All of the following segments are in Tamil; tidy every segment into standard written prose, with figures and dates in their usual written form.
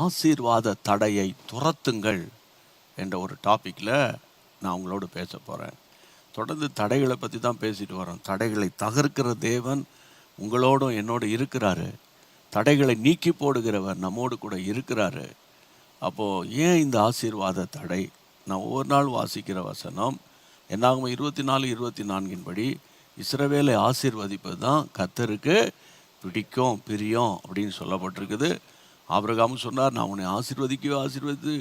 ஆசீர்வாத தடையை துரத்துங்கள் என்ற ஒரு டாப்பிக்கில் நான் உங்களோடு பேச போகிறேன். தொடர்ந்து தடைகளை பற்றி தான் பேசிட்டு வரோம். தடைகளை தகர்க்கிற தேவன் உங்களோடும் என்னோடு இருக்கிறாரு. தடைகளை நீக்கி போடுகிறவர் நம்மோடு கூட இருக்கிறாரு. அப்போது ஏன் இந்த ஆசீர்வாத தடை? நான் ஒவ்வொரு நாள் வாசிக்கிற வசனம் என்னாகும் 24:24 படி இஸ்ரவேலை ஆசீர்வதிப்பது தான் கர்த்தருக்கு பிடிக்கும், பிரியம் அப்படின்னு சொல்லப்பட்டிருக்குது. ஆபிரகாம் சொன்னார், நான் உன்னை ஆசீர்வதித்து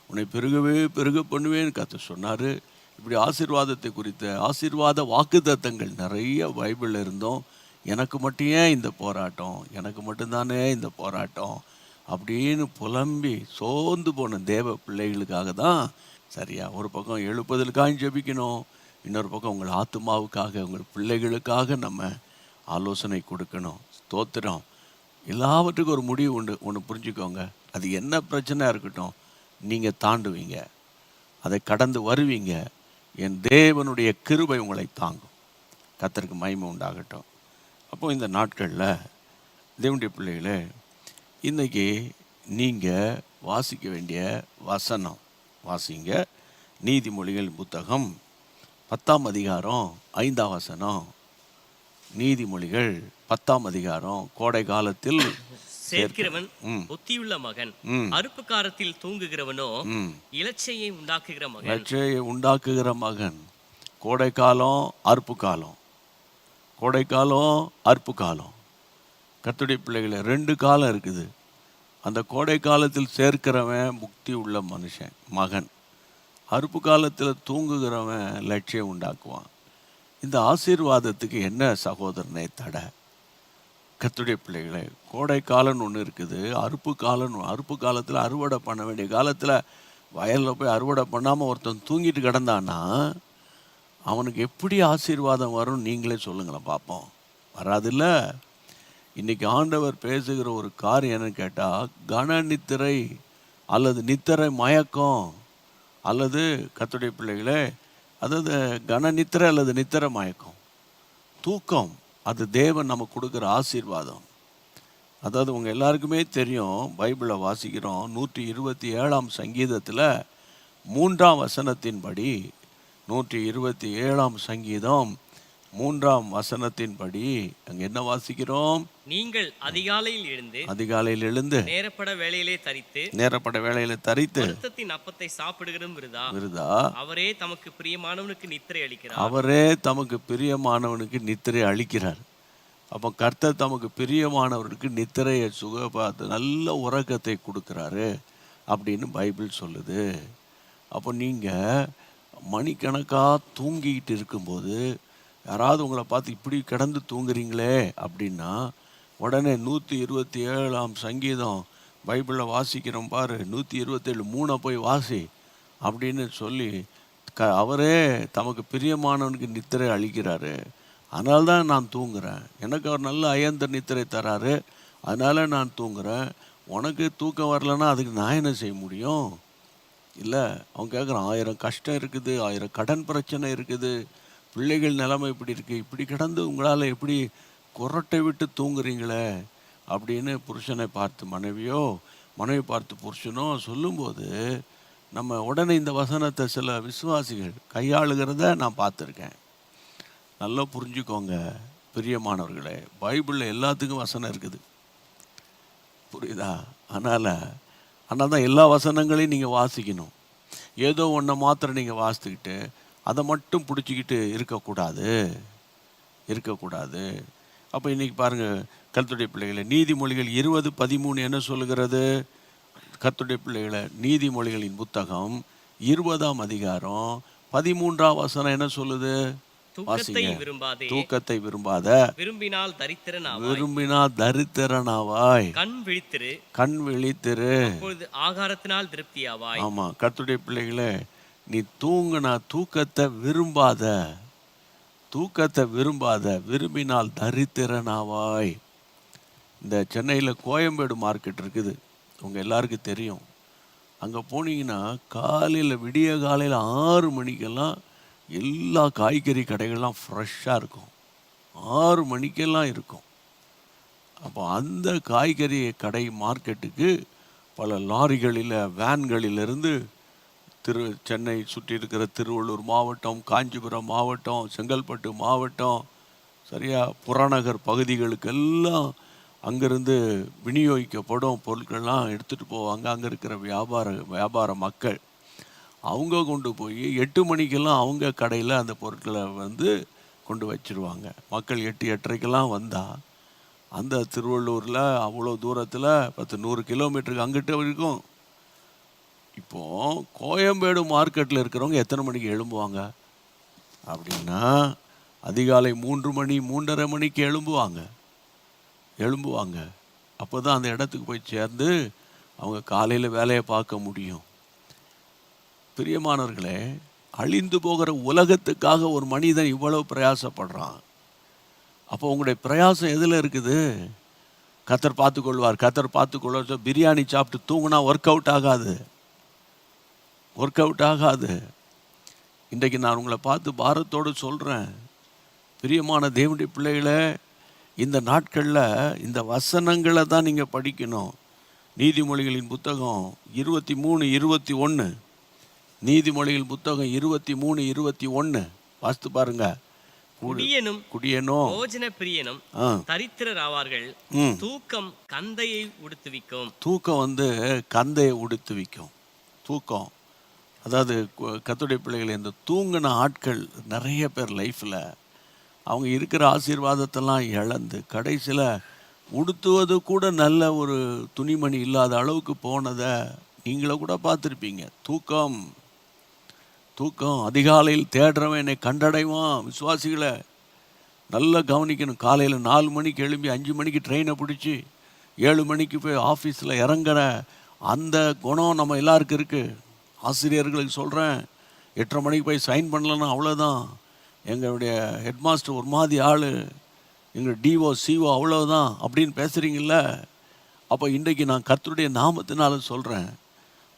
உன்னை பெருகவே பெருக பண்ணுவேன்னு கர்த்தர் சொன்னார். இப்படி ஆசீர்வாதத்தை குறித்த ஆசீர்வாத வாக்குத்தத்தங்கள் நிறைய பைபிளில் இருந்தோம். எனக்கு மட்டும் ஏன் இந்த போராட்டம், எனக்கு மட்டும்தானே இந்த போராட்டம் அப்படின்னு புலம்பி சோர்ந்து போன தேவ பிள்ளைகளுக்காக தான். சரியா, ஒரு பக்கம் எழுப்புதலுக்காக ஜெபிக்கணும், இன்னொரு பக்கம் உங்கள் ஆத்துமாவுக்காக உங்கள் பிள்ளைகளுக்காக நம்ம ஆலோசனை கொடுக்கணும். ஸ்தோத்திரம். எல்லாவற்றுக்கும் ஒரு முடிவு உண்டு. ஒன்று புரிஞ்சுக்கோங்க, அது என்ன பிரச்சனையாக இருக்கட்டும், நீங்கள் தாண்டுவீங்க, அதை கடந்து வருவீங்க. என் தேவனுடைய கிருபை உங்களை தாங்கும். கர்த்தருக்கு மகிமை உண்டாகட்டும். அப்போ இந்த நாட்களில் தேவனுடைய பிள்ளைகளே, இன்றைக்கி நீங்கள் வாசிக்க வேண்டிய வசனம் வாசிங்க. நீதிமொழிகள் புத்தகம் 10ஆம் அதிகாரம் 5ஆம் வசனம். நீதிமொழிகள் 10ஆம் அதிகாரம். கோடை காலத்தில் சேர்க்கிறவன் புத்தியுள்ள மகன், அறுப்பு காலத்தில் தூங்குகிறவனோ இலச்சையை உண்டாக்குகிற மகன். இலச்சையை உண்டாக்குகிற மகன். கோடை காலம், அறுப்பு காலம். கோடை காலம், அறுப்பு காலம். கர்த்தருடைய பிள்ளைகளை 2 காலம் இருக்குது. அந்த கோடை காலத்தில் சேர்க்கிறவன் புத்தி உள்ள மனுஷன், மகன். அறுப்பு காலத்தில் தூங்குகிறவன் லட்சியம் உண்டாக்குவான். இந்த ஆசீர்வாதத்துக்கு என்ன சகோதரனே தடை? கர்த்தருடைய பிள்ளைகளே, கோடை காலம்னு ஒன்று இருக்குது, அறுப்பு காலம். அறுப்பு காலத்தில் அறுவடை பண்ண வேண்டிய காலத்தில் வயலில் போய் அறுவடை பண்ணாமல் ஒருத்தன் தூங்கிட்டு கிடந்தான்னா அவனுக்கு எப்படி ஆசீர்வாதம் வரும்? நீங்களே சொல்லுங்களேன் பார்ப்போம். வராதில்ல. இன்றைக்கி ஆண்டவர் பேசுகிற ஒரு காரியம் என்னன்னு கேட்டால், கன நித்திரை அல்லது நித்திரை மயக்கம் அல்லது கர்த்தருடைய பிள்ளைகளே, அதாவது கன நித்திரை அல்லது நித்திரை மயக்கம், தூக்கம், அது தேவன் நமக்கு கொடுக்குற ஆசீர்வாதம். அதாவது உங்கள் எல்லாருக்குமே தெரியும், பைபிளை வாசிக்கிறோம். 127ஆம் சங்கீதத்தில் 3ஆம் வசனத்தின்படி, 127ஆம் சங்கீதம் 3ஆம் வசனத்தின்படி அங்கே என்ன வாசிக்கிறோம்? நீங்கள் அதிகாலையில் எழுந்து நேரப்பட வேளையிலே தரித்து வருத்தத்தின் அப்பத்தை சாப்பிடுகிறதும் விருதா. அவரே தமக்கு பிரியமானவனுக்கு நித்திரை அளிக்கிறார். அப்போ கர்த்தர் தமக்கு பிரியமானவருக்கு நித்திரையை சுகப்பாத்து நல்ல உறக்கத்தை கொடுக்குறாரு அப்படின்னு பைபிள் சொல்லுது. அப்போ நீங்கள் மணிக்கணக்காக தூங்கிக்கிட்டு இருக்கும்போது யாராவது உங்களை பார்த்து இப்படி கிடந்து தூங்குறீங்களே அப்படின்னா, உடனே 127ஆம் சங்கீதம் பைபிளில் வாசிக்கிறோம் பாரு, 127:3 போய் வாசி அப்படின்னு சொல்லி அவரே தமக்கு பிரியமானவனுக்கு நித்திரை அளிக்கிறாரு. அதனால தான் நான் தூங்குறேன், எனக்கு அவர் நல்ல அயர்ந்த நித்திரை தராரு, அதனால் நான் தூங்குறேன். உனக்கு தூக்கம் வரலன்னா அதுக்கு நான் என்ன செய்ய முடியும்? இல்லை, அவன் கேட்குறான், 1000 கஷ்டம் இருக்குது, 1000 கடன் பிரச்சனை இருக்குது, பிள்ளைகள் நிலைமை இப்படி இருக்குது, இப்படி கிடந்து உங்களால் எப்படி குரட்டை விட்டு தூங்குறீங்களே அப்படின்னு புருஷனை பார்த்து மனைவியோ, மனைவி பார்த்து புருஷனோ சொல்லும்போது நம்ம உடனே இந்த வசனத்தை சில விசுவாசிகள் கையாளுகிறத நான் பார்த்துருக்கேன். நல்லா புரிஞ்சுக்கோங்க பிரியமானவர்களே, பைபிளில் எல்லாத்துக்கும் வசனம் இருக்குது, புரியுதா? அதனால் தான் எல்லா வசனங்களையும் நீங்கள் வாசிக்கணும். ஏதோ ஒன்றை மாத்திரம் நீங்கள் வாசித்துக்கிட்டு அதை மட்டும் பிடிச்சிக்கிட்டு இருக்கக்கூடாது. அப்போ இன்றைக்கி பாருங்கள் கர்த்தருடைய பிள்ளைகளை, நீதிமொழிகள் 20:13 என்ன சொல்லுகிறது? கர்த்தருடைய பிள்ளைகளை, நீதிமொழிகளின் புத்தகம் 20ஆம் அதிகாரம் 13ஆம் வசனம் என்ன சொல்லுது? தூக்கத்தை விரும்பாத, விரும்பினால் தரித்திரனாவாய். கண் விழித்திரு, ஆகாரத்தினால் திருப்தியாவாய். ஆமா, கர்த்தருடைய பிள்ளைகளே, நீ தூங்கினா தூக்கத்தை விரும்பாத, விரும்பினால் தரித்திரனாவாய். இந்த சென்னையில் கோயம்பேடு மார்க்கெட் இருக்குது, உங்கள் எல்லாருக்கும் தெரியும். அங்கே போனீங்கன்னா விடிய காலையில் 6 மணிக்கெல்லாம் எல்லா காய்கறி கடைகள்லாம் ஃப்ரெஷ்ஷாக இருக்கும். 6 மணிக்கெல்லாம் இருக்கும். அப்போ அந்த காய்கறி கடை மார்க்கெட்டுக்கு பல லாரிகளில் வேன்களிலிருந்து சென்னை சுற்றி இருக்கிற திருவள்ளூர் மாவட்டம், காஞ்சிபுரம் மாவட்டம், செங்கல்பட்டு மாவட்டம், சரியா புறநகர் பகுதிகளுக்கெல்லாம் அங்கேருந்து விநியோகிக்கப்படும் பொருட்கள்லாம் எடுத்துகிட்டு போவாங்க. அங்கே இருக்கிற வியாபார மக்கள் அவங்க கொண்டு போய் 8 மணிக்கெல்லாம் அவங்க கடையில் அந்த பொருட்களை கொண்டு வச்சிருவாங்க. மக்கள் 8, 8:30க்கெல்லாம் வந்தால் அந்த திருவள்ளூரில் அவ்வளோ தூரத்தில் 10-100 கிலோமீட்டருக்கு அங்கிட்ட வரைக்கும். இப்போது கோயம்பேடு மார்க்கெட்டில் இருக்கிறவங்க எத்தனை மணிக்கு எழும்புவாங்க அப்படின்னா, அதிகாலை 3 மணி 3:30 மணிக்கு எழும்புவாங்க. அப்போ தான் அந்த இடத்துக்கு போய் சேர்ந்து அவங்க காலையில் வேலையை பார்க்க முடியும். பிரியமானவர்களே, அழிந்து போகிற உலகத்துக்காக ஒரு மனிதன் இவ்வளவு பிரயாசப்படுறான். அப்போ உங்களுடைய பிரயாசம் எதில் இருக்குது? கர்த்தர் பார்த்துக்கொள்வார். பிரியாணி சாப்பிட்டு தூங்கினா ஒர்க் அவுட் ஆகாது. இன்றைக்கு நான் உங்களை பார்த்து பாரத்தோடு சொல்கிறேன், பிரியமான தேவனுடைய பிள்ளைகளை, இந்த நாட்களில் இந்த வசனங்களை தான் நீங்கள் படிக்கணும். நீதிமொழிகளின் புத்தகம் 23:21, நீதிமொழிகள் புத்தகம் 23:21 வாசித்து பாருங்க. குடியனும் போஜன பிரியனும் தரித்திரர் ஆவார்கள். தூக்கம் கந்தையை உடுத்துவிக்கும். தூக்கம் கந்தையை உடுத்துவிக்கும். தூக்கம், அதாவது கர்த்தருடைய பிள்ளைகள், இந்த தூங்கின ஆட்கள் நிறைய பேர் லைஃப்பில் அவங்க இருக்கிற ஆசீர்வாதத்தெல்லாம் இழந்து கடைசியில் உடுத்துவது கூட நல்ல ஒரு துணிமணி இல்லாத அளவுக்கு போனதை நீங்கள கூட பார்த்துருப்பீங்க. தூக்கம் அதிகாலையில் தேடுறவன் என்னை கண்டடைவான். விசுவாசிகளை நல்லா கவனிக்கணும். காலையில் 4 மணிக்கு எழும்பி 5 மணிக்கு ட்ரெயினை பிடிச்சி 7 மணிக்கு போய் ஆஃபீஸில் இறங்குற அந்த குணம் நம்ம எல்லாருக்கும் இருக்குது. ஆசிரியர்களுக்கு சொல்கிறேன், 8:30 மணிக்கு போய் சைன் பண்ணலன்னா அவ்வளோதான். எங்களுடைய ஹெட்மாஸ்டர் ஒரு மாதிரி ஆள், எங்கள் டிஓ சிஓ அவ்வளோதான் அப்படின்னு பேசுகிறீங்கள. அப்போ இன்றைக்கு நான் கர்த்தருடைய நாமத்தினால சொல்கிறேன்,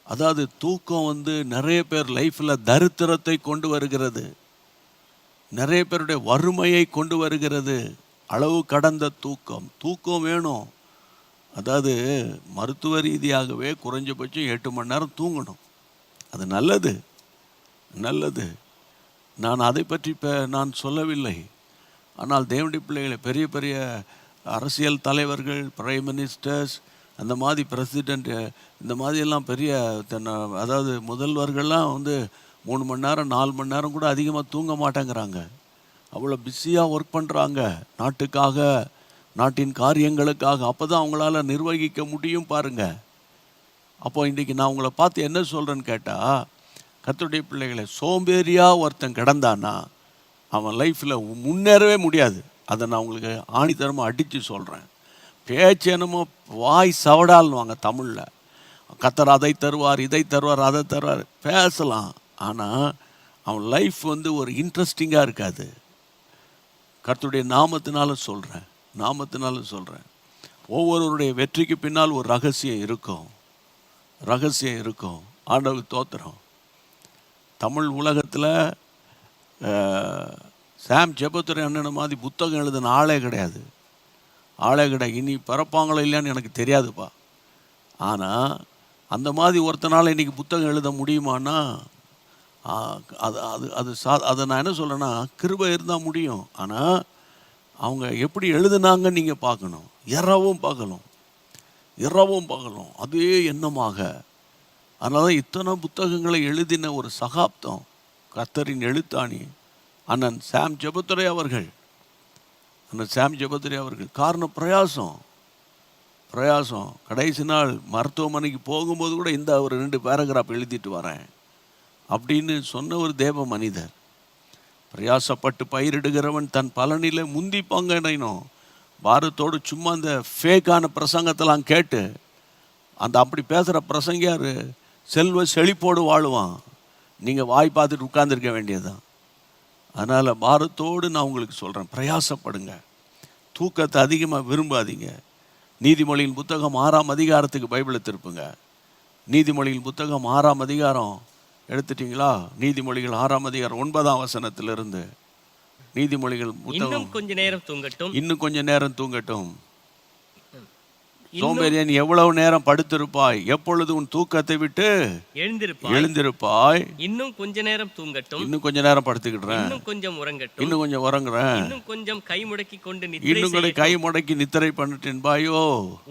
அதாவது தூக்கம் நிறைய பேர் லைஃப்பில் தரித்திரத்தை கொண்டு வருகிறது, நிறைய பேருடைய வறுமையை கொண்டு வருகிறது. அளவு கடந்த தூக்கம் வேணும். அதாவது மருத்துவ ரீதியாகவே குறைஞ்சபட்சம் 8 மணி நேரம் தூங்கணும். அது நல்லது. நான் அதை பற்றி நான் சொல்லவில்லை. ஆனால் தேவனுடைய பிள்ளைகளை, பெரிய பெரிய அரசியல் தலைவர்கள், பிரைம் மினிஸ்டர்ஸ், அந்த மாதிரி பிரசிடெண்ட், இந்த மாதிரியெல்லாம் பெரிய அதாவது முதல்வர்கள்லாம் 3 மணி நேரம் 4 மணி நேரம் கூட அதிகமாக தூங்க மாட்டேங்கிறாங்க. அவ்வளோ பிஸியாக ஒர்க் பண்ணுறாங்க நாட்டுக்காக, நாட்டின் காரியங்களுக்காக. அப்போ தான் அவங்களால நிர்வகிக்க முடியும் பாருங்கள். அப்போ இன்றைக்கி நான் உங்களை பார்த்து என்ன சொல்கிறேன்னு கேட்டால், கர்த்தருடைய பிள்ளைகளை, சோம்பேறியாக ஒருத்தன் கிடந்தான்னா அவன் லைஃப்பில் முன்னேறவே முடியாது. அதை நான் உங்களுக்கு ஆணித்தரமாக அடித்து சொல்கிறேன். பேச்சு என்னமோ வாய் சவடால்னுவாங்க தமிழில். கர்த்தர் அதை தருவார், இதை தருவார், அதை தருவார் பேசலாம். ஆனால் அவன் லைஃப் ஒரு இன்ட்ரெஸ்டிங்காக இருக்காது. கர்த்தருடைய நாமத்தினால சொல்கிறேன், ஒவ்வொருவருடைய வெற்றிக்கு பின்னால் ஒரு ரகசியம் இருக்கும். ஆண்டவருக்கு தோத்திரம். தமிழ் உலகத்தில் சாம் ஜெபத்துரை அண்ணனை மாதிரி புத்தகம் எழுதின ஆளே கிடையாது. இனி பிறப்பாங்களோ இல்லையான்னு எனக்கு தெரியாதுப்பா. ஆனால் அந்த மாதிரி ஒருத்தனால் இன்றைக்கி புத்தகம் எழுத முடியுமான்னா அதை நான் என்ன சொல்கிறேன்னா, கிருபை இருந்தால் முடியும். ஆனால் அவங்க எப்படி எழுதுனாங்கன்னு நீங்கள் பார்க்கணும். இரவும் பகலும் அதே எண்ணமாக. அதனால தான் இத்தனை புத்தகங்களை எழுதின ஒரு சகாப்தம் கர்த்தரின் எழுத்தாணி அண்ணன் சாம் ஜெபத்துரை அவர்கள். காரணம் பிரயாசம். கடைசி நாள் மருத்துவமனைக்கு போகும்போது கூட இந்த ஒரு 2 பேராகிராஃப் எழுதிட்டு வரேன் அப்படின்னு சொன்ன ஒரு தேவ மனிதர். பிரயாசப்பட்டு பயிரிடுகிறவன் தன் பலனில் முந்தி பங்கடையணும். பாரத்தோடு சும்மா அந்த ஃபேக்கான பிரசங்கத்தெல்லாம் கேட்டு அப்படி பேசுகிற பிரசங்கியார் செல்வ செழிப்போடு வாழுவான். நீங்கள் வாய் பார்த்துட்டு உட்கார்ந்துருக்க வேண்டியதுதான். அதனால் பாரத்தோடு நான் உங்களுக்கு சொல்கிறேன், பிரயாசப்படுங்க. தூக்கத்தை அதிகமாக விரும்பாதீங்க. நீதிமொழியின் புத்தகம் 6ஆம் அதிகாரத்துக்கு பைபிளை திருப்புங்க. நீதிமொழியின் புத்தகம் 6ஆம் அதிகாரம் எடுத்துட்டீங்களா? நீதிமொழிகள் 6ஆம் அதிகாரம் 9ஆம் வசனத்திலிருந்து. நீதிமொழிகள் புத்தகம். இன்னும் கொஞ்ச நேரம் தூங்கட்டும். சோம்பேறியா நீ எவ்வளவு நேரம் படுத்திருப்பாய், எப்பொழுது உன் தூக்கத்தை விட்டு எழுந்திருப்பாய். இன்னும் கொஞ்ச நேரம் தூங்கட்டும், இன்னும் கொஞ்ச நேரம் படுத்துக்கிடுறேன், இன்னும் கொஞ்சம் உறங்கட்டும், இன்னும் கொஞ்சம் உறங்குறேன், இன்னும் கொஞ்சம் கை முடக்கி கொண்டு இன்னும் கூட கை முடக்கி நித்திரை பண்ணிட்டு என்பாயோ.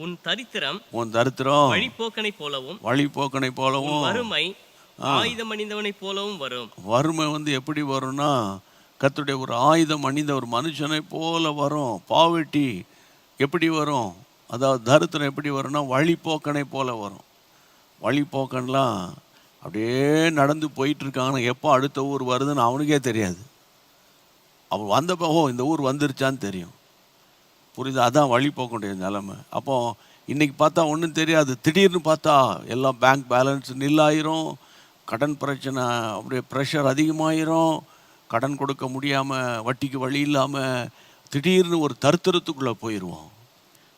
உன் தரித்திரம் வழிபோக்கனை போலவும் வறுமை ஆயுதம் அணிந்தவனை போலவும் வரும். வறுமை எப்படி வரும்னா, கர்த்தருடைய ஒரு ஆயுதம் அணிந்த ஒரு மனுஷனை போல வரும். பாவர்ட்டி எப்படி வரும், அதாவது தரித்திரம் எப்படி வரும்னா வழிபோக்கனை போல வரும். வழிபோக்கன்லாம் அப்படியே நடந்து போயிட்டு இருக்காங்க, எப்போ அடுத்த ஊர் வருதுன்னு அவனுக்கே தெரியாது. அவன் வந்தப்போ இந்த ஊர் வந்துருச்சான்னு தெரியும். புரியுது? அதான் வழிபோக்கனுடைய நிலைமை. அப்போ இன்னைக்கு பார்த்தா ஒன்றும் தெரியாது, திடீர்னு பார்த்தா எல்லாம் பேங்க் பேலன்ஸ் நில்லாயிரும், கடன் பிரச்சனை அப்படியே ப்ரெஷர் அதிகமாயிரும், கடன் கொடுக்க முடியாமல் வட்டிக்கு வழி இல்லாமல் திடீர்னு ஒரு தரித்திரத்துக்குள்ளே போயிடுவோம்.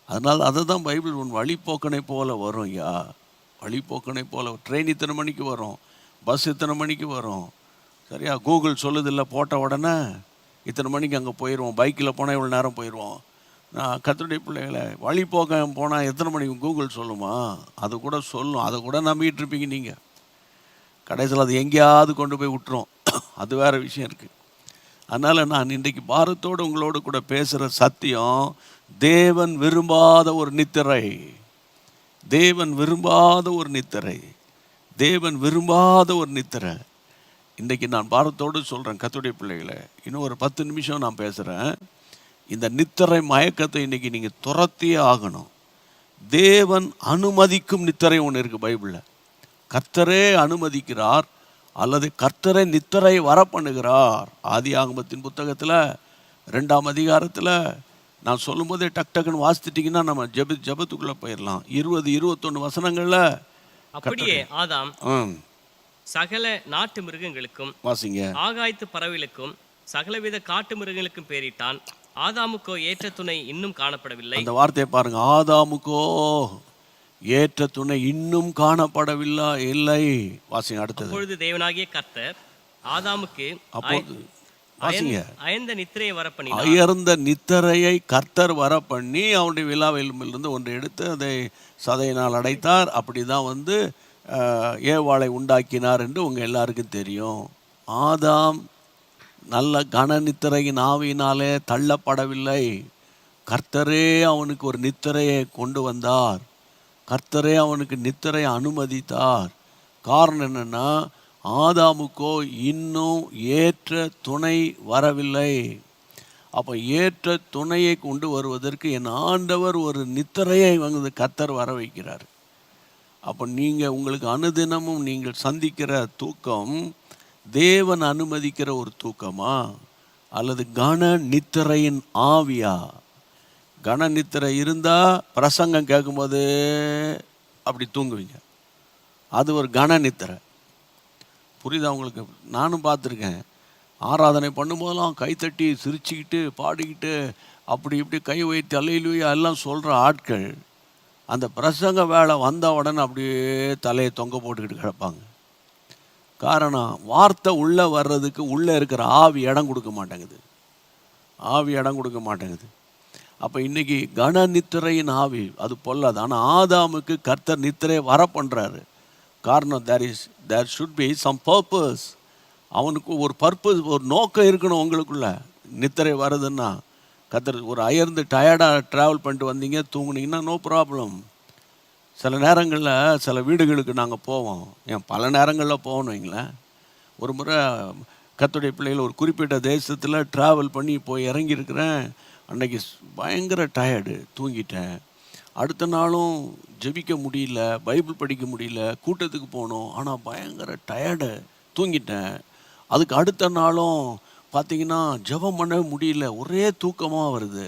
அதனால் அதை தான் பைபிள் உன் வழிபோக்கனை போல வரும். வழிபோக்கனை போல. ட்ரெயின் இத்தனை மணிக்கு வரும், பஸ் இத்தனை மணிக்கு வரும், சரியா? கூகுள் சொல்லுதில்ல, போட்ட உடனே இத்தனை மணிக்கு அங்கே போயிடுவோம். பைக்கில் போனால் இவ்வளோ நேரம் போயிடுவோம். நான் கர்த்தருடைய பிள்ளைகளை வழிபோக்க போனால் எத்தனை மணிக்கு கூகுள் சொல்லுமா? அது கூட சொல்லும். அதை கூட நம்பிக்கிட்டு இருப்பீங்க நீங்கள். கடைசியில் அது எங்கேயாவது கொண்டு போய் விட்டுரும், அது வேறு விஷயம் இருக்குது. அதனால் நான் இன்றைக்கு பாரத்தோடு உங்களோடு கூட பேசுகிற சத்தியம், தேவன் விரும்பாத ஒரு நித்திரை, தேவன் விரும்பாத ஒரு நித்திரை, தேவன் விரும்பாத ஒரு நித்திரை. இன்றைக்கி நான் பாரத்தோடு சொல்கிறேன் கர்த்தருடைய பிள்ளைகளை, இன்னும் ஒரு 10 நிமிஷம் நான் பேசுகிறேன். இந்த நித்திரை மயக்கத்தை இன்றைக்கி நீங்கள் துரத்தியே ஆகணும். தேவன் அனுமதிக்கும் நித்திரை ஒன்று இருக்குது பைபிளில். கர்த்தரே அனுமதிக்கிறார் அல்லது கர்த்தரே நித்திரை வர பண்ணுகிறார். ஆதியாகமத்தின் புத்தகத்தில் 2ஆம் அதிகாரத்தில் நான் சொல்லும்போதே டக்குன்னு வாசித்துட்டிங்கன்னா நம்ம ஜெபத்துக்குள்ளே போயிடலாம். 20-21 வசனங்களில் அப்படியே ஆதாம் சகல நாட்டு மிருகங்களுக்கும் வாசிங்க, ஆகாயத்து பறவைகளுக்கும் சகலவித காட்டு மிருகங்களுக்கும் பேரிட்டான். ஆதாமுக்கோ ஏற்ற துணை இன்னும் காணப்படவில்லை. அந்த வார்த்தையை பாருங்க, ஆதாமுக்கோ ஏற்ற துணை இன்னும் காணப்படவில்லை இல்லை. வாசிங்க அடுத்தது. அப்பொழுது தேவனாகிய கர்த்தர் ஆதாமுக்கு அயர்ந்த நித்திரையை வர பண்ணி, அயர்ந்த நித்திரையை கர்த்தர் வர பண்ணி அவனுடைய விலாவிலிருந்து ஒன்று எடுத்து அதை சதையினால் அடைத்தார். அப்படிதான் ஏவாளை உண்டாக்கினார் என்று உங்க எல்லாருக்கும் தெரியும். ஆதாம் நல்ல கன நித்திரையின் ஆவியினாலே தள்ளப்படவில்லை. கர்த்தரே அவனுக்கு ஒரு நித்திரையை கொண்டு வந்தார், கர்த்தரே அவனுக்கு நித்திரையை அனுமதித்தார். காரணம் என்னன்னா, ஆதாமுக்கோ இன்னும் ஏற்ற துணை வரவில்லை. அப்போ ஏற்ற துணையை கொண்டு வருவதற்கு என் ஆண்டவர் ஒரு நித்திரையை கர்த்தர் வர வைக்கிறார். அப்போ நீங்கள் உங்களுக்கு அனுதினமும் நீங்கள் சந்திக்கிற தூக்கம் தேவன் அனுமதிக்கிற ஒரு தூக்கமா அல்லது கன நித்திரையின் ஆவியா? கன நித்திரை இருந்தால் பிரசங்கம் கேட்கும்போது அப்படி தூங்குவீங்க, அது ஒரு கன நித்திரை. புரியுதா உங்களுக்கு? நானும் பார்த்துருக்கேன். ஆராதனை பண்ணும்போதெல்லாம் கைத்தட்டி சிரிச்சுக்கிட்டு பாடிக்கிட்டு அப்படி இப்படி கை வைத்து அல்லேலூயா எல்லாம் சொல்கிற ஆட்கள் அந்த பிரசங்க வேலை வந்த உடனே அப்படியே தலையை தொங்க போட்டுக்கிட்டு கிடப்பாங்க. காரணம், வார்த்தை உள்ளே வர்றதுக்கு உள்ளே இருக்கிற ஆவி இடம் கொடுக்க மாட்டேங்குது, ஆவி இடம் கொடுக்க மாட்டேங்குது. அப்போ இன்றைக்கி கன நித்திரையின் ஆவி அது பொல்லாது. ஆனால் ஆதாமுக்கு கர்த்தர் நித்திரை வர பண்ணுறாரு. காரணம், there should be some purpose. அவனுக்கு ஒரு பர்பஸ், ஒரு நோக்கம் இருக்கணும் உங்களுக்குள்ள. நித்திரை வருதுன்னா கர்த்தர் ஒரு அயர்ந்து டயர்டாக ட்ராவல் பண்ணிட்டு வந்தீங்க, தூங்குனீங்கன்னா நோ ப்ராப்ளம். சில நேரங்களில் சில வீடுகளுக்கு நாங்கள் போவோம், பல நேரங்களில் போகணும் வைங்களேன். ஒரு முறை கர்த்தருடைய பிள்ளைகள் ஒரு குறிப்பிட்ட தேசத்தில் ட்ராவல் பண்ணி போய் இறங்கியிருக்கிறேன். அன்றைக்கி பயங்கர டயர்டு, தூங்கிட்டேன். அடுத்த நாளும் ஜெபிக்க முடியல, பைபிள் படிக்க முடியல, கூட்டத்துக்கு போகணும், ஆனால் பயங்கர டயர்டு, தூங்கிட்டேன். அதுக்கு அடுத்த நாளும் பார்த்திங்கன்னா ஜெபம் பண்ணவே முடியல, ஒரே தூக்கமாக வருது.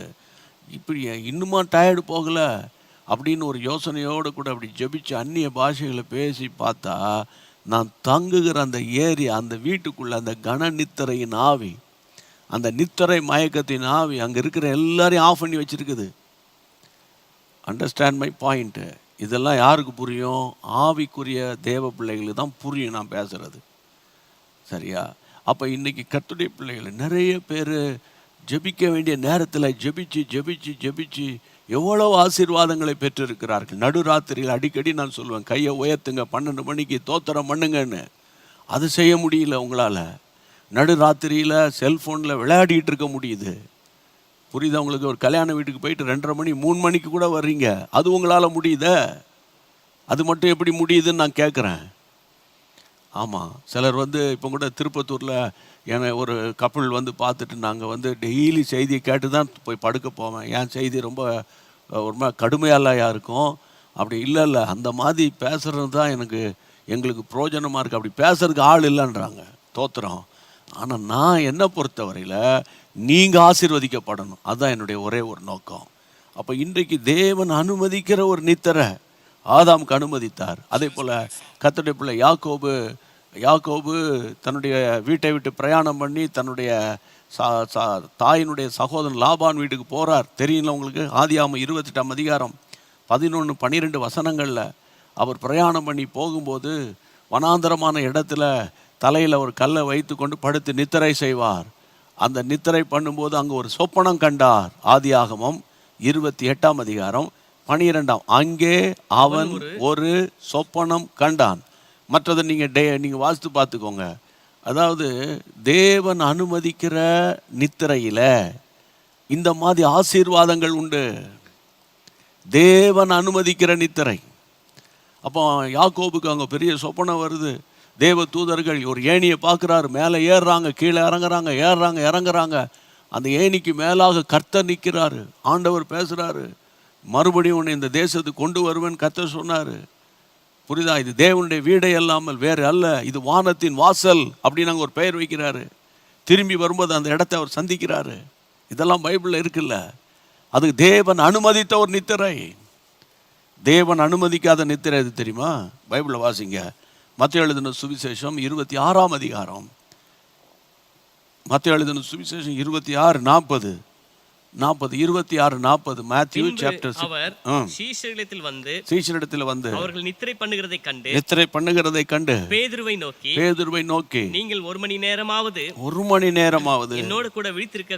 இப்படி இன்னுமா டயர்டு போகலை அப்படின்னு ஒரு யோசனையோடு கூட அப்படி ஜெபிச்சு அந்நிய பாஷைகளை பேசி பார்த்தா, நான் தங்குகிற அந்த ஏரியா, அந்த வீட்டுக்குள்ளே அந்த கன நித்திரையின் ஆவி, அந்த நித்திரை மயக்கத்தின் ஆவி அங்கே இருக்கிற எல்லாரையும் ஆஃப் பண்ணி வச்சுருக்குது. Understand my point. இதெல்லாம் யாருக்கு புரியும்? ஆவிக்குரிய தேவ பிள்ளைகளுக்கு தான் புரியும் நான் பேசுகிறது, சரியா? அப்போ இன்றைக்கி கர்த்தருடைய பிள்ளைகள் நிறைய பேர் ஜெபிக்க வேண்டிய நேரத்தில் ஜெபிச்சு ஜெபிச்சு ஜெபிச்சு எவ்வளவு ஆசீர்வாதங்களை பெற்றிருக்கிறார்கள். நடுராத்திரியில் அடிக்கடி நான் சொல்லுவேன், கையை உயர்த்துங்க, 12 மணிக்கு தோத்திரம் பண்ணுங்கன்னு. அது செய்ய முடியல உங்களால். நடுராத்திரியில் செல்ஃபோனில் விளையாடிட்டு இருக்க முடியுது. புரியுதா உங்களுக்கு? ஒரு கல்யாண வீட்டுக்கு போயிட்டு 2:30 மணி 3 மணிக்கு கூட வர்றீங்க. அது உங்களால் முடியுதா? அது மட்டும் எப்படி முடியுதுன்னு நான் கேட்குறேன். ஆமாம், சிலர் இப்போ கூட திருப்பத்தூரில் என்னை ஒரு கப்பல் பார்த்துட்டு, நாங்கள் டெய்லி செய்தியை கேட்டு தான் போய் படுக்க போவேன். என் செய்தி ரொம்ப ஒரு மாதிரி கடுமையாலையா இருக்கும். அப்படி இல்லை, அந்த மாதிரி பேசுகிறது தான் எங்களுக்கு பிரயோஜனமாக இருக்குது. அப்படி பேசுறதுக்கு ஆள் இல்லைன்றாங்க. தோத்திரம். ஆனால் நான் என்னை பொறுத்தவரையில் நீங்கள் ஆசீர்வதிக்கப்படணும். அதுதான் என்னுடைய ஒரே ஒரு நோக்கம். அப்போ இன்றைக்கு தேவன் அனுமதிக்கிற ஒரு நித்திரை ஆதாமுக்கு அனுமதித்தார். அதே போல் கர்த்தருடைய பிள்ளை யாக்கோபு தன்னுடைய வீட்டை விட்டு பிரயாணம் பண்ணி தன்னுடைய தாயினுடைய சகோதரன் லாபான் வீட்டுக்கு போகிறார். தெரியல உங்களுக்கு? ஆதியாகமம் 28ஆம் அதிகாரம் 11-12 வசனங்களில் அவர் பிரயாணம் பண்ணி போகும்போது வனாந்தரமான இடத்துல தலையில் ஒரு கல்லை வைத்து கொண்டு படுத்து நித்திரை செய்வார். அந்த நித்திரை பண்ணும்போது அங்கே ஒரு சொப்பனம் கண்டார். ஆதியாகமம் 28ஆம் அதிகாரம் 12. அங்கே அவன் ஒரு சொப்பனம் கண்டான். மற்றதை நீங்கள் வாசித்து பார்த்துக்கோங்க. அதாவது தேவன் அனுமதிக்கிற நித்திரையில் இந்த மாதிரி ஆசீர்வாதங்கள் உண்டு. தேவன் அனுமதிக்கிற நித்திரை. அப்போ யாக்கோபுக்கு அங்கே பெரிய சொப்பனம் வருது. தேவ தூதர்கள் ஒரு ஏணியை பார்க்குறாரு. மேலே ஏறுறாங்க, கீழே இறங்குறாங்க, ஏறுறாங்க, இறங்குறாங்க. அந்த ஏணிக்கு மேலாக கர்த்தர் நிற்கிறாரு. ஆண்டவர் பேசுகிறாரு, மறுபடியும் உன்னை இந்த தேசத்துக்கு கொண்டு வருவேன் கர்த்தர் சொன்னார். புரியுதா? இது தேவனுடைய வீடே அல்லாமல் வேறு அல்ல, இது வானத்தின் வாசல் அப்படின்னு நாங்கள் ஒரு பெயர் வைக்கிறாரு. திரும்பி வரும்போது அந்த இடத்தை அவர் சந்திக்கிறாரு. இதெல்லாம் பைபிளில் இருக்குல்ல. அதுக்கு தேவன் அனுமதித்த ஒரு நித்திரை. தேவன் அனுமதிக்காத நித்திரை எது தெரியுமா? பைபிளில் வாசிங்க. மத்தேயு எழுதின சுவிசேஷம் 26ஆம் அதிகாரம். மத்தேயு எழுதின சுவிசேஷம் 26:40. 26:40 மேத்யூ சாப்டர். அவர் சீஷரிடத்தில் வந்து அவர்கள் நித்திரை பண்ணுகிறதை கண்டு பேதுருவை நோக்கி நீங்கள் 1 மணி நேரமாவது என்னோடு கூட விழித்திருக்க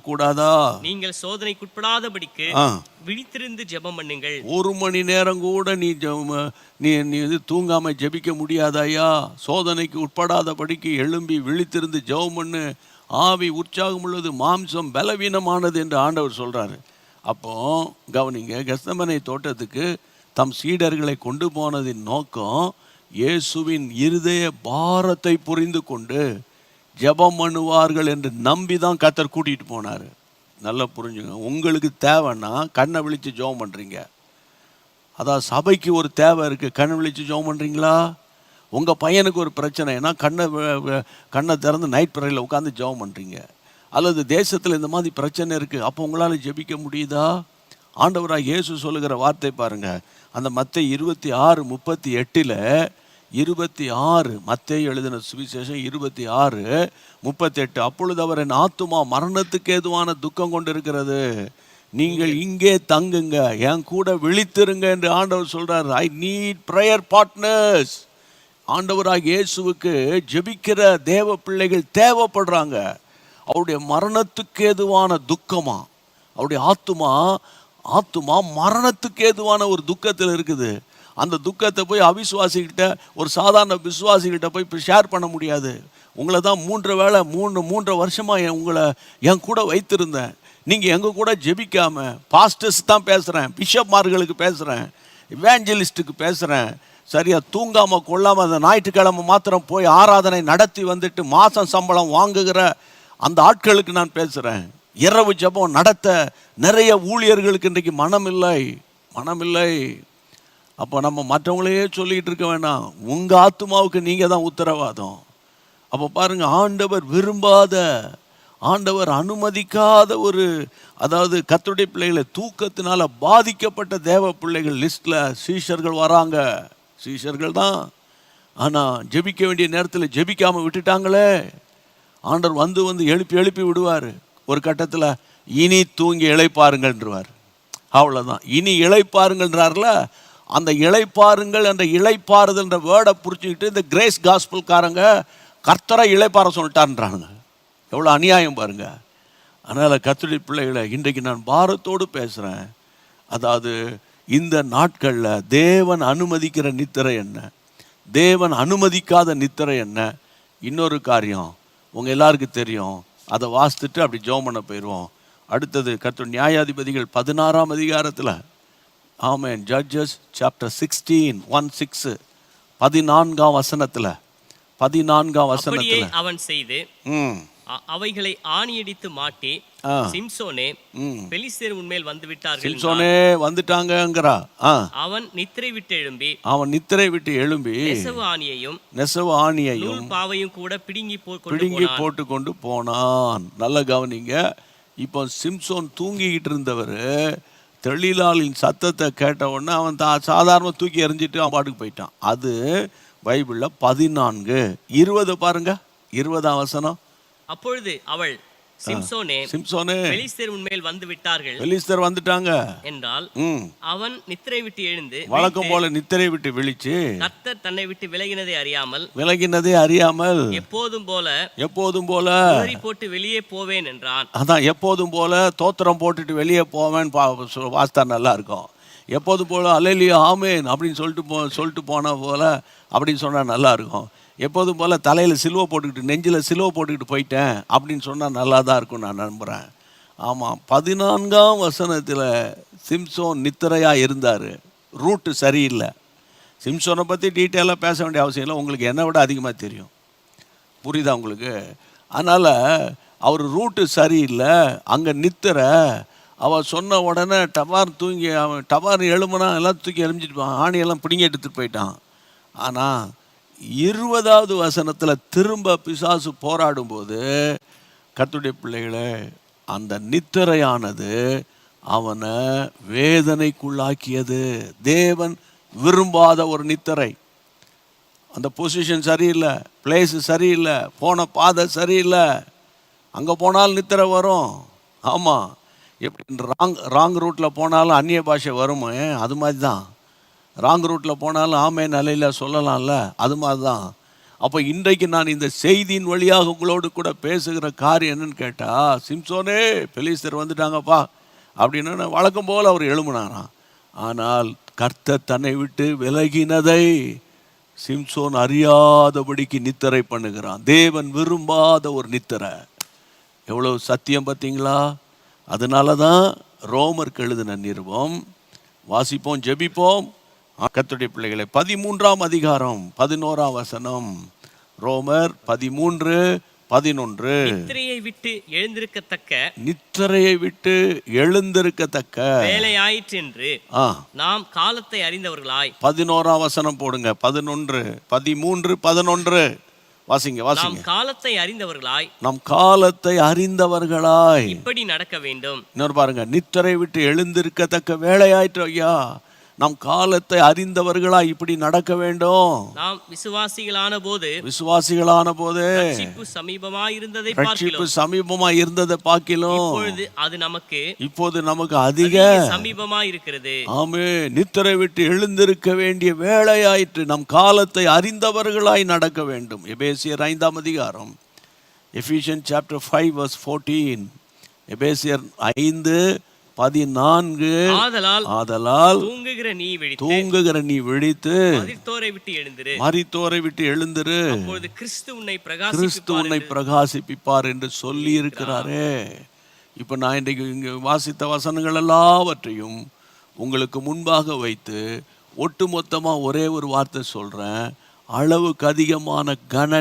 கூடாதா? நீங்கள் சோதனைக்குட்படாதபடிக்கு விழித்திருந்து ஜெபம் பண்ணுங்கள். 1 மணி நேரம் கூட நீ தூங்காம ஜெபிக்க முடியாதாயா? சோதனைக்கு உட்படாதபடிக்கு எழும்பி விழித்திருந்து ஜெபம் பண்ணு. ஆவி உற்சாகம் உள்ளது, மாம்சம் பலவீனமானது என்று ஆண்டவர் சொல்கிறாரு. அப்போ கவனிங்க, கெத்செமனே தோட்டத்துக்கு தம் சீடர்களை கொண்டு போனதின் நோக்கம் இயேசுவின் இருதய பாரத்தை புரிந்து கொண்டு ஜெபம் பண்ணுவார்கள் என்று நம்பி தான் கர்த்தர் கூட்டிகிட்டு போனார். நல்லா புரிஞ்சுங்க. உங்களுக்கு தேவைன்னா கண்ணை விழித்து ஜெபம் பண்ணுறீங்க. அதான் சபைக்கு ஒரு தேவை இருக்குது, கண்ணை விழித்து ஜெபம் பண்ணுறீங்களா? உங்கள் பையனுக்கு ஒரு பிரச்சனைனா கண்ணை திறந்து நைட் ப்ரேயரில் உட்காந்து ஜெபம் பண்ணுறீங்க. அல்லது தேசத்தில் இந்த மாதிரி பிரச்சனை இருக்குது, அப்போ உங்களால் ஜெபிக்க முடியுதா? ஆண்டவராக இயேசு சொல்லுகிற வார்த்தை பாருங்கள். அந்த மத்தேயு 26:38 26 மத்தேயு எழுதின சுவிசேஷம் 26:38. அப்பொழுது அவர், என் ஆத்துமா மரணத்துக்கு ஏதுவான துக்கம் கொண்டு இருக்கிறது, நீங்கள் இங்கே தங்குங்க, என் கூட விழித்திருங்க என்று ஆண்டவர் சொல்கிறார். I need prayer partners. ஆண்டவராக இயேசுவுக்கு ஜெபிக்கிற தேவ பிள்ளைகள் தேவைப்படுறாங்க. அவருடைய மரணத்துக்கு ஏதுவான துக்கமா, அவருடைய ஆத்துமா மரணத்துக்கு ஏதுவான ஒரு துக்கத்தில் இருக்குது. அந்த துக்கத்தை போய் அவிசுவாசிக்கிட்ட, ஒரு சாதாரண விசுவாசிக்கிட்ட போய் ஷேர் பண்ண முடியாது. உங்களை தான் 3 வருஷமாக உங்களை என் கூட வைத்திருந்தேன். நீங்கள் எங்கள் கூட ஜெபிக்காமல், பாஸ்டர்ஸ் தான் பேசுகிறேன், பிஷப்மார்களுக்கு பேசுகிறேன், இவாஞ்சலிஸ்ட்டுக்கு பேசுகிறேன், சரியாக தூங்காமல் கொள்ளாமல் அந்த ஞாயிற்றுக்கிழமை மாத்திரம் போய் ஆராதனை நடத்தி வந்துட்டு மாதம் சம்பளம் வாங்குகிற அந்த ஆட்களுக்கு நான் பேசுகிறேன். இரவு ஜெபம் நடத்த நிறைய ஊழியர்களுக்கு இன்றைக்கு மனமில்லை. அப்போ நம்ம மற்றவங்களையே சொல்லிகிட்டு இருக்க வேண்டாம். உங்கள் ஆத்துமாவுக்கு நீங்கள் தான் உத்தரவாதம். அப்போ பாருங்கள், ஆண்டவர் விரும்பாத, ஆண்டவர் அனுமதிக்காத அதாவது கர்த்தருடைய பிள்ளைகளை தூக்கத்தினால பாதிக்கப்பட்ட தேவ பிள்ளைகள் லிஸ்ட்டில் சீஷர்கள் வராங்க. சீஷர்கள் தான். ஆனால் ஜெபிக்க வேண்டிய நேரத்தில் ஜெபிக்காமல் விட்டுட்டாங்களே. ஆண்டவர் வந்து எழுப்பி விடுவார். ஒரு கட்டத்தில் இனி தூங்கி இளைப்பாருங்கள்ன்றார். அவ்வளோதான். இனி இளைப்பாருங்கள்ன்றார்ல, அந்த இளைப்பாருங்கள் என்ற இளைப்பாறுதல்ன்ற வேர்டை புரிச்சுக்கிட்டு இந்த கிரேஸ் காஸ்பல்காரங்க கர்த்தரை இளைப்பாற சொல்லிட்டாருன்றானுங்க. எவ்வளோ அநியாயம் பாருங்க. அதனால் கர்த்தருடைய பிள்ளைகளை இன்றைக்கு நான் பாரத்தோடு பேசுகிறேன். அதாவது இந்த நாட்களில் தேவன் அனுமதிக்கிற நித்திரை என்ன, தேவன் அனுமதிக்காத நித்திரை என்ன. இன்னொரு காரியம் உங்கள் எல்லாருக்கும் தெரியும், அதை வாசித்துட்டு அப்படி ஜெபம் பண்ண போயிடுவோம். அடுத்தது கர்த்தர் நியாயாதிபதிகள் 16ஆம் அதிகாரத்தில், ஆமென், ஜட்ஜஸ் சாப்டர் 16:1-6, 14ஆம் வசனத்தில், 14ஆம் அப்படியே வசனத்தில் அவன் செய்து அவைகளை ஆணியடித்து மாட்டி, சிம்சோனே, பெலிஸ்தர் உன்மேல் வந்து விட்டார்கள், சிம்சோனே வந்துட்டாங்கங்கிறா. அவன் நித்திரை விட்டு எழும்பி, அவன் நித்திரை விட்டு எழும்பி நெசவு ஆணியையும் நெசவு ஆணியையும் நூல் பாவையும் கூட பிடுங்கி போட்டு கொண்டு போனான். நல்ல கவனிங்க. இப்போ சிம்சோன் தூங்கிக்கிட்டு இருந்தவர் தெளிலாளின் சத்தத்தை கேட்ட உடனே அவன் சாதாரண தூக்கி எறிஞ்சிட்டு அவன் பாட்டுக்கு போயிட்டான். அது பைபிளில் 14:20 பாருங்க, 20ஆம் வசனம். அப்பொழுது அவள், சிம்சோனே, பெலிஸ்தர் உன்மேல் வந்து விட்டார்கள், பெலிஸ்தர் வந்துட்டாங்க என்றால், அவன் நித்திரை விட்டு எழுந்து வழக்கம் போல நித்திரை விட்டு விழிச்சு, கர்த்தர் தன்னை விட்டு விலகினதை அறியாமல் எப்போதும் போல போட்டு வெளியே போவேன் என்றான். அதான் எப்போதும் போல தோத்திரம் போட்டுட்டு வெளியே போவேன் வாஸ்தா நல்லா இருக்கும். எப்போதும் போல அல்லேலூயா ஆமென் அப்படின்னு சொல்லிட்டு போன போல அப்படின்னு சொன்னால் நல்லா இருக்கும். எப்போதும் போல் தலையில் சிலுவை போட்டுக்கிட்டு நெஞ்சில் சிலுவை போட்டுக்கிட்டு போயிட்டேன் அப்படின்னு சொன்னால் நல்லா தான் இருக்கும், நான் நம்புகிறேன். ஆமாம், 14ஆம் வசனத்தில் சிம்சோன் நித்திரையாக இருந்தார். ரூட்டு சரியில்லை. சிம்சோனை பற்றி டீட்டெயிலாக பேச வேண்டிய அவசியம் இல்லை, உங்களுக்கு என்னை விட அதிகமாக தெரியும். புரியுதா உங்களுக்கு? அதனால் அவர் ரூட்டு சரியில்லை, அங்கே நித்திரை. அவள் சொன்ன உடனே டபார் எழுமுனா எல்லாம் தூக்கி எறிஞ்சிட்டு ஆணியெல்லாம் பிடிங்கி எடுத்துகிட்டு போயிட்டான். ஆனால் 20ஆவது வசனத்தில் திரும்ப பிசாசு போராடும்போது, கர்த்தருடைய பிள்ளைகளே, அந்த நித்திரையானது அவனை வேதனைக்குள்ளாக்கியது. தேவன் விரும்பாத ஒரு நித்திரை. அந்த பொசிஷன் சரியில்லை, பிளேஸு சரியில்லை, போன பாதை சரியில்லை. அங்கே போனாலும் நித்திரை வரும். ஆமாம், எப்படி ராங் ரூட்டில் போனாலும் அந்நிய பாஷை வருமே, அது மாதிரி தான். ராங் ரூட்டில் போனாலும் ஆமே நிலையில் சொல்லலாம்ல, அது மாதிரி தான். அப்போ இன்றைக்கு நான் இந்த செய்தியின் வழியாக உங்களோடு கூட பேசுகிற காரியம் என்னன்னு கேட்டால், சிம்சோனே பெலிஸ்தர் வந்துட்டாங்கப்பா அப்படின்னு வழக்கம் போல் அவர் எழும்பினாராம். ஆனால் கர்த்தர் தன்னை விட்டு விலகினதை சிம்சோன் அறியாதபடிக்கு நித்திரை பண்ணுகிறான். தேவன் விரும்பாத ஒரு நித்திரை. எவ்வளவு சத்தியம் பார்த்தீங்களா? அதனால தான் ரோமருக்கு எழுதின நிருபம் வாசிப்போம், ஜெபிப்போம். கர்த்தருடைய பிள்ளைகளை 13ஆம் அதிகாரம் 11ஆம் வசனம், ரோமர் 13:11. நித்திரையை விட்டு எழுந்திருக்கத்தக்க வேலையாயிற்று என்று நாம் காலத்தை அறிந்தவர்களாய். 11ஆம் வசனம் போடுங்க, 13:11 வாசிங்க. நாம் காலத்தை அறிந்தவர்களாய் இப்படி நடக்க வேண்டும். இன்னொரு பாருங்க, நித்திரை விட்டு எழுந்திருக்கத்தக்க வேலையாயிற்று ஐயா. நாம் காலத்தை அறிந்தவர்களாய் இப்படி நடக்க வேண்டும். நாம் விசுவாசிகளான போது ரட்சிப்பு சமீபமாய் இருந்ததை பார்க்கிலும் இப்போது நமக்கு அதிக சமீபமாய் இருக்கிறது. ஆமென். நித்திரை விட்டு எழுந்திருக்க வேண்டிய வேளையாயிற்று. நம் காலத்தை அறிந்தவர்களாய் நடக்க வேண்டும். எபேசியர் 5ஆம் அதிகாரம், Ephesians chapter 5:14. எபேசியர் 5:14. ஆதலால் தூங்குகிற நீ விழித்து மரித்தோரை விட்டு எழுந்திரு, கிறிஸ்து உன்னை பிரகாசிப்பிப்பார் என்று சொல்லி இருக்கிறாரே. இப்போ நான் இன்றைக்கு இங்கே வாசித்த வசனங்கள் எல்லாவற்றையும் உங்களுக்கு முன்பாக வைத்து ஒட்டுமொத்தமாக ஒரே ஒரு வார்த்தை சொல்கிறேன். அளவுக்கு அதிகமான கன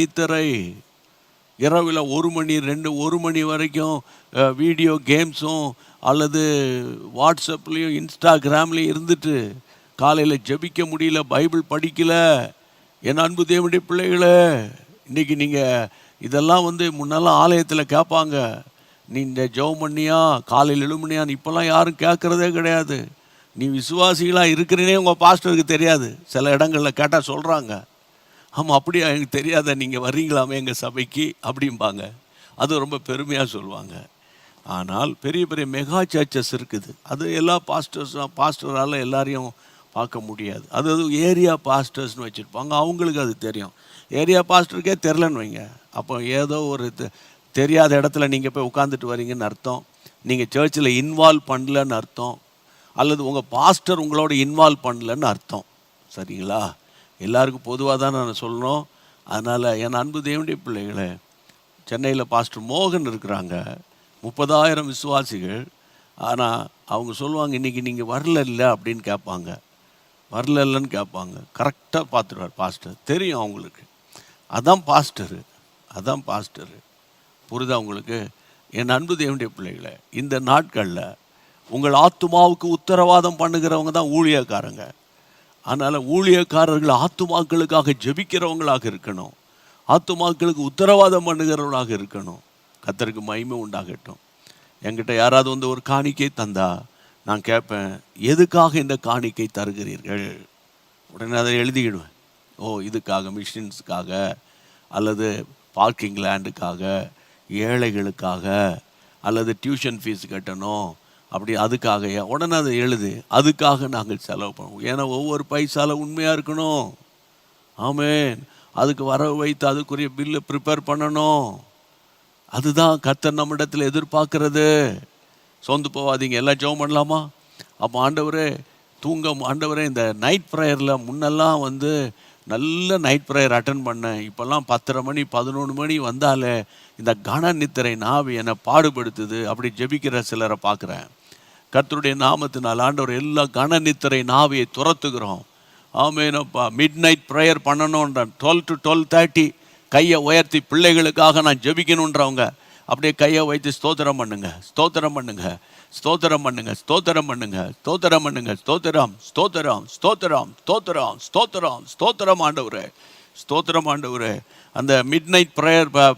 நித்திரை. இரவில் 1 மணி 1 மணி வரைக்கும் வீடியோ கேம்ஸும் அல்லது வாட்ஸ்அப்லேயும் இன்ஸ்டாகிராம்லேயும் இருந்துட்டு காலையில் ஜெபிக்க முடியல, பைபிள் படிக்கலை. என் அன்பு தேவனுடைய பிள்ளைகளே, இன்றைக்கி நீங்கள் இதெல்லாம் முன்னெல்லாம் ஆலயத்தில் கேட்பாங்க, நீ இந்த ஜெபம் பண்ணியா, காலையில் எழுமணியான்னு. இப்போல்லாம் யாரும் கேட்குறதே கிடையாது. நீ விசுவாசிகளாக இருக்கிறனே உங்கள் பாஸ்டருக்கு தெரியாது. சில இடங்களில் கேட்டால் சொல்கிறாங்க, ஆமாம் அப்படியா, எனக்கு தெரியாத, நீங்கள் வர்றீங்களாமே எங்கள் சபைக்கு அப்படிம்பாங்க. அது ரொம்ப பெருமையாக சொல்லுவாங்க. ஆனால் பெரிய பெரிய மெகா சர்ச்சஸ் இருக்குது. அது எல்லா பாஸ்டரால் எல்லாரையும் பார்க்க முடியாது. அது ஏரியா பாஸ்டர்ஸ்னு வச்சுருப்பாங்க, அவங்களுக்கு அது தெரியும். ஏரியா பாஸ்டருக்கே தெரிலன்னு வைங்க, அப்போ ஏதோ ஒரு தெரியாத இடத்துல நீங்கள் போய் உட்காந்துட்டு வரீங்கன்னு அர்த்தம். நீங்கள் சர்ச்சில் இன்வால்வ் பண்ணலன்னு அர்த்தம், அல்லது உங்கள் பாஸ்டர் உங்களோட இன்வால்வ் பண்ணலன்னு அர்த்தம். சரிங்களா? எல்லாருக்கும் பொதுவாக தான் நான் சொல்லணும். அதனால் என் அன்பு தேவனுடைய பிள்ளைகளே, சென்னையில் பாஸ்டர் மோகன் இருக்கிறாங்க, 30,000 விசுவாசிகள். ஆனால் அவங்க சொல்லுவாங்க, இன்றைக்கி நீங்கள் வரல இல்லை அப்படின்னு கேட்பாங்க, வரல இல்லைன்னு கேட்பாங்க. கரெக்டாக பார்த்துருவார் பாஸ்டர், தெரியும் அவங்களுக்கு. அதான் பாஸ்டரு, அதான் பாஸ்டரு. புரியுதா உங்களுக்கு? என் அன்பு தேவனுடைய பிள்ளைகளை, இந்த நாட்களில் உங்கள் ஆத்துமாவுக்கு உத்தரவாதம் பண்ணுகிறவங்க தான் ஊழியக்காரங்க. அதனால் ஊழியக்காரர்கள் ஆத்துமாக்களுக்காக ஜெபிக்கிறவங்களாக இருக்கணும், ஆத்துமாக்களுக்கு உத்தரவாதம் பண்ணுகிறவர்களாக இருக்கணும். கர்த்தருக்கு மகிமை உண்டாகட்டும். என்கிட்ட யாராவது வந்து ஒரு காணிக்கை தந்தா நான் கேட்பேன், எதுக்காக இந்த காணிக்கை தருகிறீர்கள்? உடனே அதை எழுதிக்கிடுவேன். ஓ, இதுக்காக, மிஷின்ஸுக்காக, அல்லது பார்க்கிங் லேண்டுக்காக, ஏழைகளுக்காக, அல்லது டியூஷன் ஃபீஸ் கட்டணும், அப்படி அதுக்காக. உடனே அதை எழுது, அதுக்காக நாங்கள் செலவு பண்ணுவோம். ஏன்னா ஒவ்வொரு பைசால உண்மையாக இருக்கணும். ஆமென். அதுக்கு வரவு வைத்து அதுக்குரிய பில்லை ப்ரிப்பேர் பண்ணணும். அதுதான் கர்த்தர் நம்மிடத்தில் எதிர்பார்க்கிறது. சோர்ந்து போகாதீங்க, எல்லாம் ஜெபம் பண்ணலாமா? அப்போ ஆண்டவரே ஆண்டவரே இந்த நைட் ப்ரேயரில் முன்னெல்லாம் வந்து நல்ல நைட் ப்ரேயர் அட்டன் பண்ணேன். இப்போல்லாம் 10:30 மணி 11 மணி வந்தாலே இந்த கன நித்திரை நாவி என்னை பாடுபடுத்துது, அப்படி ஜெபிக்கிற சிலரை பார்க்குறேன். கர்த்தருடைய நாமத்தினால் ஆண்டவர் எல்லா கன நித்திரை நாவியை துரத்துகிறோம். ஆமேனப்பா. மிட் நைட் ப்ரேயர் பண்ணணுன்ற 12 to 12:30 கையை உயர்த்தி பிள்ளைகளுக்காக நான் ஜெபிக்கணுன்றவங்க அப்படியே கையை வைத்து ஸ்தோத்திரம் பண்ணுங்க, ஸ்தோத்திரம் பண்ணுங்க, ஸ்தோத்திரம் பண்ணுங்க, ஸ்தோத்திரம் பண்ணுங்க, ஸ்தோத்திரம் பண்ணுங்க. ஸ்தோத்திரம், ஸ்தோத்திரம், ஸ்தோத்திரம், ஸ்தோத்திரம், ஸ்தோத்திரம், ஸ்தோத்திரம் ஆண்டவரே, ஸ்தோத்திரம் ஆண்டவரே. அந்த மிட் நைட்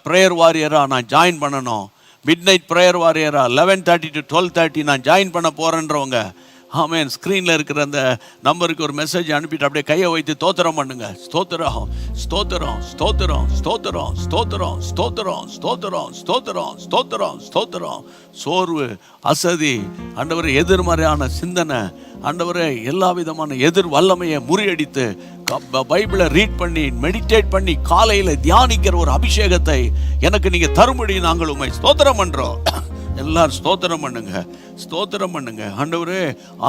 ப்ரேயர் வாரியராக நான் ஜாயின் பண்ணணும். மிட் நைட் ப்ரேயர் வாரியராக 11:30 to 12:30 நான் ஜாயின் பண்ண போகிறேன்றவங்க, ஆமென், ஸ்க்ரீனில் இருக்கிற அந்த நம்பருக்கு ஒரு மெசேஜ் அனுப்பிட்டு அப்படியே கையை வைத்து ஸ்தோத்திரம் பண்ணுங்க. ஸ்தோத்திரம், ஸ்தோத்திரம், ஸ்தோத்திரம், ஸ்தோத்திரம், ஸ்தோத்திரம், ஸ்தோத்திரம், ஸ்தோத்திரம், ஸ்தோத்திரம், ஸ்தோத்திரம், ஸ்தோத்திரம். சோர்வு, அசதி, ஆண்டவரே எதிர்மறையான சிந்தனை, ஆண்டவரே எல்லா விதமான எதிர் வல்லமையை முறியடித்து பைபிளை ரீட் பண்ணி மெடிடேட் பண்ணி காலையில் தியானிக்கிற ஒரு அபிஷேகத்தை எனக்கு நீங்கள் தரும்படி நாங்கள் உண்மை ஸ்தோத்திரம் பண்ணுறோம். எல்லாரும் ஸ்தோத்திரம் பண்ணுங்க, ஸ்தோத்திரம் பண்ணுங்க. ஆண்டவரே,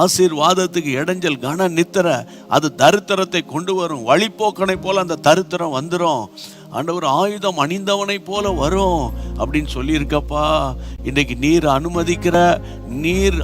ஆசீர்வாதத்துக்கு இடைஞ்சல் கன நித்திரை, அது தரித்திரத்தை கொண்டு வரும். வழிப்போக்கனை போல அந்த தரித்திரம் வந்துடும். ஆண்டவர் ஆயுதம் அணிந்தவனை போல வரும் அப்படின்னு சொல்லியிருக்கப்பா. இன்றைக்கு நீர்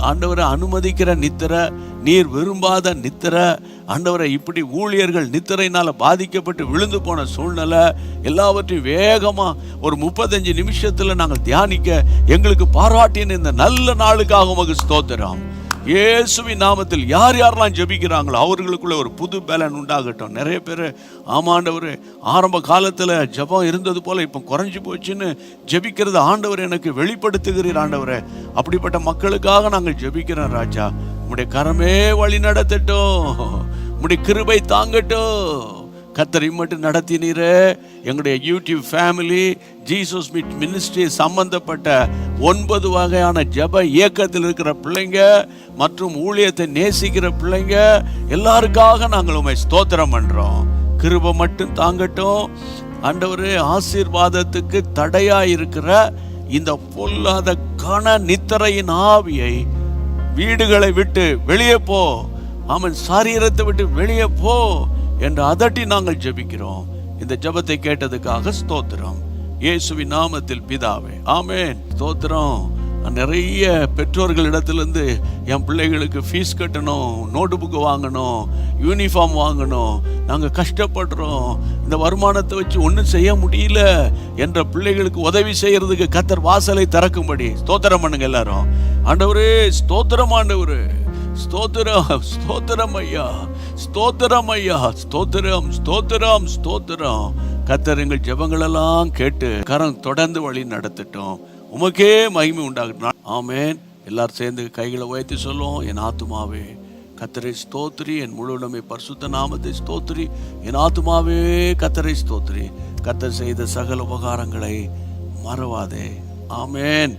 ஆண்டவரை அனுமதிக்கிற நித்திரை, நீர் விரும்பாத நித்திரை, ஆண்டவரை இப்படி ஊழியர்கள் நித்திரையினால பாதிக்கப்பட்டு விழுந்து போன சூழ்நிலை எல்லாவற்றையும் வேகமா ஒரு 35 நிமிஷத்துல நாங்கள் தியானிக்க எங்களுக்கு பாராட்டின இந்த நல்ல நாளுக்காக உமக்கு ஸ்தோத்திரம். இயேசுவின் நாமத்தில் யார் யாரெல்லாம் ஜெபிக்கிறாங்களோ அவர்களுக்குள்ள ஒரு புது பலன் உண்டாகட்டும். நிறைய பேர் ஆமாண்டவர் ஆரம்ப காலத்தில் ஜெபம் இருந்தது போல இப்போ குறைஞ்சி போச்சுன்னு ஜெபிக்கிறது ஆண்டவர் எனக்கு வெளிப்படுத்துகிறீர். ஆண்டவரே, அப்படிப்பட்ட மக்களுக்காக நாங்கள் ஜெபிக்கிறோம். ராஜா, உம்முடைய கரமே வழி நடத்தட்டும், உம்முடைய கிருபை தாங்கட்டும். கர்த்தர் மட்டும் நடத்தினீரே. எங்களுடைய YouTube family, Jesus meet ministry சம்பந்தப்பட்ட 9 வகையான ஜெப இயக்கத்தில் இருக்கிற பிள்ளைங்க மற்றும் ஊழியத்தை நேசிக்கிற பிள்ளைங்க எல்லாருக்காக நாங்கள் உம்மை ஸ்தோத்திரம் பண்றோம். கிருபை மட்டும் தாங்கட்டும். ஆண்டவரே, ஆசீர்வாதத்துக்கு தடையா இருக்கிற இந்த பொல்லாத கன நித்திரையின் ஆவியை வீடுகளை விட்டு வெளியே போ, அவன் சரீரத்தை விட்டு வெளியே போ என்று அதட்டி நாங்கள் ஜெபிக்கிறோம். இந்த ஜெபத்தை கேட்டதுக்காக ஸ்தோத்திரம். இயேசுவின் நாமத்தில் பிதாவே, ஆமென். ஸ்தோத்திரம். நிறைய பெற்றோர்களிடத்திலிருந்து என் பிள்ளைகளுக்கு ஃபீஸ் கட்டணும், நோட்டு புக்கு வாங்கணும், யூனிஃபார்ம் வாங்கணும், நாங்கள் கஷ்டப்படுறோம், இந்த வருமானத்தை வச்சு ஒன்றும் செய்ய முடியல என்ற பிள்ளைகளுக்கு உதவி செய்யறதுக்கு கர்த்தர் வாசலை திறக்கும்படி ஸ்தோத்திரம் பண்ணுங்க எல்லாரும். ஆண்டவரே, ஸ்தோத்திரம் ஆண்டவரே, ஸ்தோத்திரம், ஸ்தோத்திரம் ஐயா, ஸ்தோத்திரம் ஐயா, ஸ்தோத்திரம், ஸ்தோத்திரம், ஸ்தோத்திரம். கர்த்தர் எங்கள் ஜெபங்களெல்லாம் கேட்டு கரம் தொடர்ந்து வழி நடத்தட்டும். உமக்கே மகிமை உண்டாகட்டும். ஆமென். எல்லாரும் சேர்ந்து கைகளை உயர்த்தி சொல்லுவோம். என் ஆத்துமாவே கர்த்தரை ஸ்தோத்திரி, என் முழு உடமை பரிசுத்த நாமத்தை ஸ்தோத்திரி, என் ஆத்துமாவே கர்த்தரை ஸ்தோத்திரி. கர்த்தர் செய்த சகல உபகாரங்களை மறவாதே. ஆமென்.